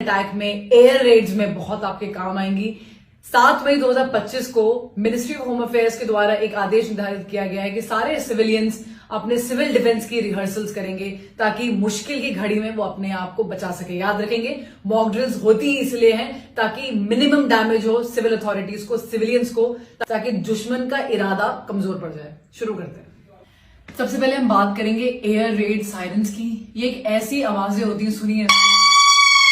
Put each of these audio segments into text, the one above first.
Attack में, air Reds में बहुत आपके काम आएंगी। 7 मई 2025 को मिनिस्ट्री ऑफ होम अफेयर्स के द्वारा एक आदेश निर्धारित किया गया है कि सारे सिविलियंस अपने सिविल डिफेंस की रिहर्सल्स करेंगे ताकि मुश्किल की घड़ी में वो अपने आप को बचा सके। याद रखेंगे, मॉक ड्रिल्स होती ही इसलिए हैं ताकि मिनिमम डैमेज हो सिविल अथॉरिटीज को, सिविलियंस को, ताकि दुश्मन का इरादा कमजोर पड़ जाए। शुरू करते हैं। सबसे पहले हम बात करेंगे एयर रेड सायरन्स की। ये एक ऐसी आवाजें होती हैं, सुनिए,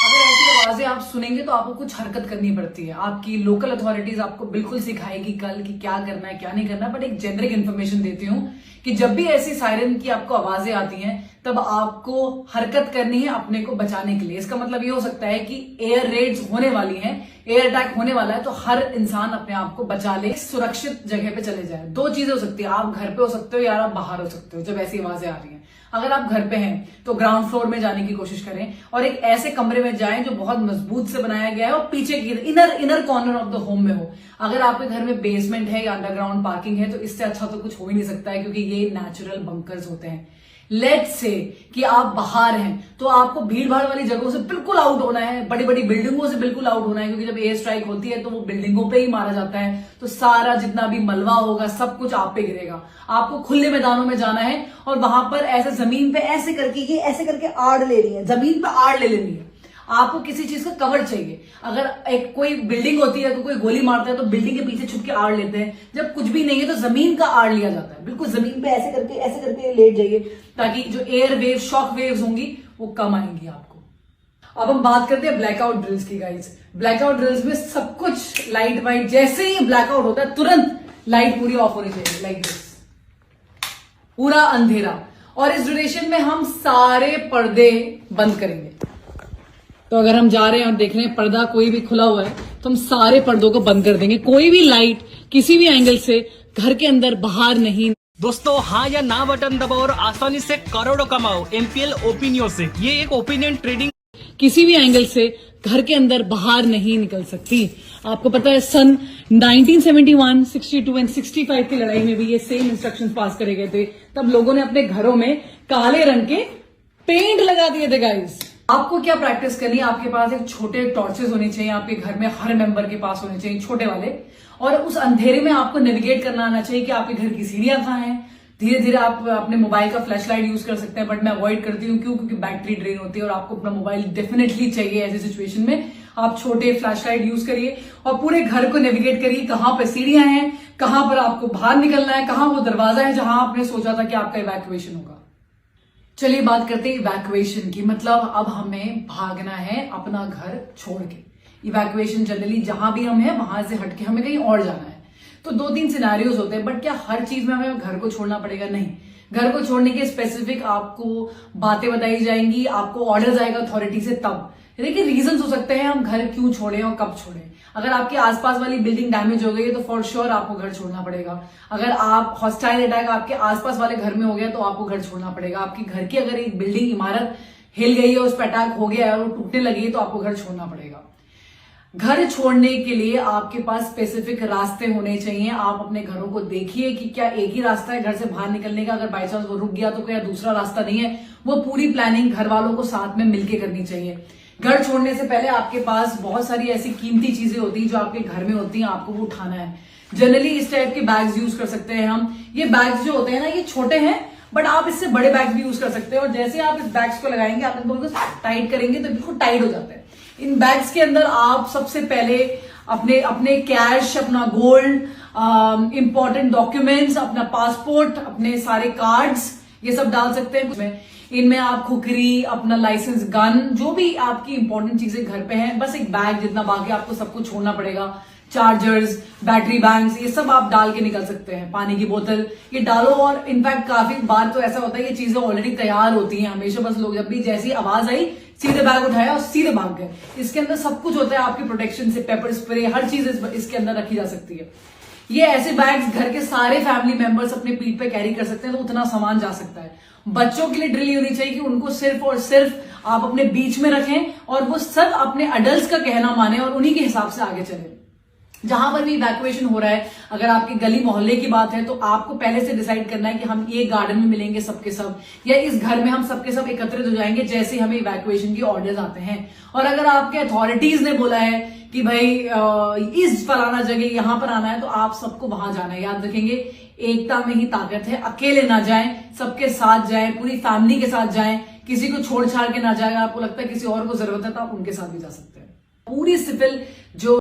अगर ऐसी आवाजें आप सुनेंगे तो आपको कुछ हरकत करनी पड़ती है। आपकी लोकल अथॉरिटीज आपको बिल्कुल सिखाएगी कल कि क्या करना है क्या नहीं करना, बट एक जेनरिक इन्फॉर्मेशन देती हूँ कि जब भी ऐसी सायरन की आपको आवाजें आती हैं तब आपको हरकत करनी है अपने को बचाने के लिए। इसका मतलब ये हो सकता है कि एयर रेड्स होने वाली हैं, एयर अटैक होने वाला है, तो हर इंसान अपने आप को बचा ले, सुरक्षित जगह पे चले जाए। 2 चीजें हो सकती है, आप घर पे हो सकते हो या आप बाहर हो सकते हो जब ऐसी आवाजें आ रही हैं। अगर आप घर पे हैं तो ग्राउंड फ्लोर में जाने की कोशिश करें और एक ऐसे कमरे में जाएं जो बहुत मजबूत से बनाया गया है और पीछे की inner corner of the home में हो। अगर आपके घर में बेसमेंट है या अंडरग्राउंड पार्किंग है तो इससे अच्छा तो कुछ हो ही नहीं सकता है, क्योंकि ये नेचुरल बंकर्स होते हैं। लेट्स से कि आप बाहर हैं तो आपको भीड़ भाड़ वाली जगहों से बिल्कुल आउट होना है, बड़ी बड़ी बिल्डिंगों से बिल्कुल आउट होना है, क्योंकि जब एयर स्ट्राइक होती है तो वो बिल्डिंगों पे ही मारा जाता है, तो सारा जितना भी मलबा होगा सब कुछ आप पे गिरेगा। आपको खुले मैदानों में जाना है और वहां पर ऐसे जमीन पे ऐसे करके, ये ऐसे करके आड़ ले रही है, जमीन पे आड़ ले लेनी है। आपको किसी चीज का कवर चाहिए। अगर एक कोई बिल्डिंग होती है तो कोई गोली मारता है तो बिल्डिंग के पीछे छुप के आड़ लेते हैं। जब कुछ भी नहीं है तो जमीन का आड़ लिया जाता है, बिल्कुल जमीन पे ऐसे करके लेट जाइए, ताकि जो एयर वेव, शॉक वेव्स होंगी वो कम आएंगी आपको। अब हम बात करते हैं ब्लैकआउट ड्रिल्स की गाइस। ब्लैकआउट ड्रिल्स में सब कुछ लाइट वाइट, जैसे ही ब्लैकआउट होता है तुरंत लाइट पूरी ऑफ होनी चाहिए, लाइक दिस, पूरा अंधेरा। और इस ड्यूरेशन में हम सारे पर्दे बंद करेंगे। तो अगर हम जा रहे हैं और देख रहे हैं पर्दा कोई भी खुला हुआ है तो हम सारे पर्दों को बंद कर देंगे। कोई भी लाइट किसी भी एंगल से घर के अंदर बाहर नहीं। दोस्तों, हाँ या ना बटन दबाओ और आसानी से करोड़ों कमाओ एमपीएल ओपिनियन से। ये एक ओपिनियन ट्रेडिंग किसी भी एंगल से घर के अंदर बाहर नहीं निकल सकती। आपको पता है सन 1971, 62 एंड 65 की लड़ाई में भी ये सेम इंस्ट्रक्शंस पास करे गए थे। तब लोगों ने अपने घरों में काले रंग के पेंट लगा दिए थे गाइस। आपको क्या प्रैक्टिस करनी है, आपके पास एक छोटे टॉर्चेस होने चाहिए, आपके घर में हर मेंबर के पास होने चाहिए छोटे वाले, और उस अंधेरे में आपको नेविगेट करना आना चाहिए कि आपके घर की सीढ़ियां कहाँ हैं। धीरे धीरे आप अपने मोबाइल का फ्लैश लाइट यूज कर सकते हैं, बट मैं अवॉइड करती हूँ। क्यों? क्योंकि बैटरी ड्रेन होती है और आपको अपना मोबाइल डेफिनेटली चाहिए ऐसी सिचुएशन में। आप छोटे फ्लैश लाइट यूज करिए और पूरे घर को नेविगेट करिए, कहाँ पर सीढ़ियां हैं, कहाँ पर आपको बाहर निकलना है, कहाँ वो दरवाजा है जहां आपने सोचा था कि आपका इवैक्यूएशन होगा। चलिए बात करते हैं इवैक्यूएशन की। मतलब अब हमें भागना है अपना घर छोड़ के। इवैक्यूएशन जनरली जहां भी हम हैं वहां से हटके हमें कहीं और जाना है। तो 2-3 सिनेरियोज होते हैं, बट क्या हर चीज में हमें घर को छोड़ना पड़ेगा? नहीं। घर को छोड़ने के स्पेसिफिक आपको बातें बताई जाएंगी, आपको ऑर्डर आएगा अथॉरिटी से तब। देखिए, रीजंस हो सकते हैं हम घर क्यों छोड़ें और कब छोड़ें। अगर आपके आसपास वाली बिल्डिंग डैमेज हो गई है तो फॉर श्योर आपको घर छोड़ना पड़ेगा। अगर आप हॉस्टाइल अटैक आपके आसपास वाले घर में हो गया तो आपको घर छोड़ना पड़ेगा। आपकी घर की अगर एक बिल्डिंग, इमारत हिल गई है, उस पर अटैक हो गया है और वो टूटने लगी है तो आपको घर छोड़ना पड़ेगा। घर छोड़ने के लिए आपके पास स्पेसिफिक रास्ते होने चाहिए। आप अपने घरों को देखिए कि क्या एक ही रास्ता है घर से बाहर निकलने का। अगर बाई चांस वो रुक गया तो क्या दूसरा रास्ता नहीं है। वो पूरी प्लानिंग घर वालों को साथ में मिलकर करनी चाहिए। घर छोड़ने से पहले आपके पास बहुत सारी ऐसी कीमती चीजें होती हैं जो आपके घर में होती हैं, आपको वो उठाना है। जनरली इस टाइप के बैग्स यूज कर सकते हैं हम। ये बैग्स जो होते हैं ना, ये छोटे हैं, बट आप इससे बड़े बैग्स भी यूज कर सकते हैं। और जैसे आप इस बैग्स को लगाएंगे, आप इनको टाइट करेंगे तो बिल्कुल टाइट हो जाते हैं। इन बैग्स के अंदर आप सबसे पहले अपने कैश, अपना गोल्ड, इंपॉर्टेंट डॉक्यूमेंट्स, अपना पासपोर्ट, अपने सारे कार्ड्स, ये सब डाल सकते हैं। इनमें आप खुकरी, अपना लाइसेंस, गन, जो भी आपकी इंपॉर्टेंट चीजें घर पे हैं, बस एक बैग जितना, बाकी आपको सब कुछ छोड़ना पड़ेगा। चार्जर्स, बैटरी बैंक्स, ये सब आप डाल के निकल सकते हैं। पानी की बोतल ये डालो। और इनफैक्ट काफी बार तो ऐसा होता है ये चीजें ऑलरेडी तैयार होती हैं हमेशा, बस लोग जब भी जैसी आवाज आई सीधे बैग उठाया और सीधे भाग गए। इसके अंदर सब कुछ होता है आपकी प्रोटेक्शन से, पेपर स्प्रे, हर चीज इसके अंदर रखी जा सकती है। ये ऐसे बैग्स घर के सारे फैमिली मेंबर्स अपने पीठ पे कैरी कर सकते हैं, तो उतना सामान जा सकता है। बच्चों के लिए ड्रिल होनी चाहिए कि उनको सिर्फ और सिर्फ आप अपने बीच में रखें और वो सब अपने अडल्ट्स का कहना माने और उन्हीं के हिसाब से आगे चले। जहां पर भी इवैक्यूएशन हो रहा है, अगर आपकी गली मोहल्ले की बात है तो आपको पहले से डिसाइड करना है कि हम ये गार्डन में मिलेंगे सबके सब, या इस घर में हम सबके सब एकत्रित हो जाएंगे जैसे ही हमें इवैक्यूएशन की ऑर्डर्स आते हैं। और अगर आपके अथॉरिटीज ने बोला है कि भाई इस फलाना जगह यहां पर आना है, तो आप सबको वहां जाना है। याद रखेंगे, एकता में ही ताकत है। अकेले ना जाएं, सबके साथ जाएं, पूरी फैमिली के साथ जाएं, किसी को छोड़ छाड़ के ना जाए। आपको लगता है किसी और को जरूरत है तो आप उनके साथ भी जा सकते हैं। पूरी सिविल जो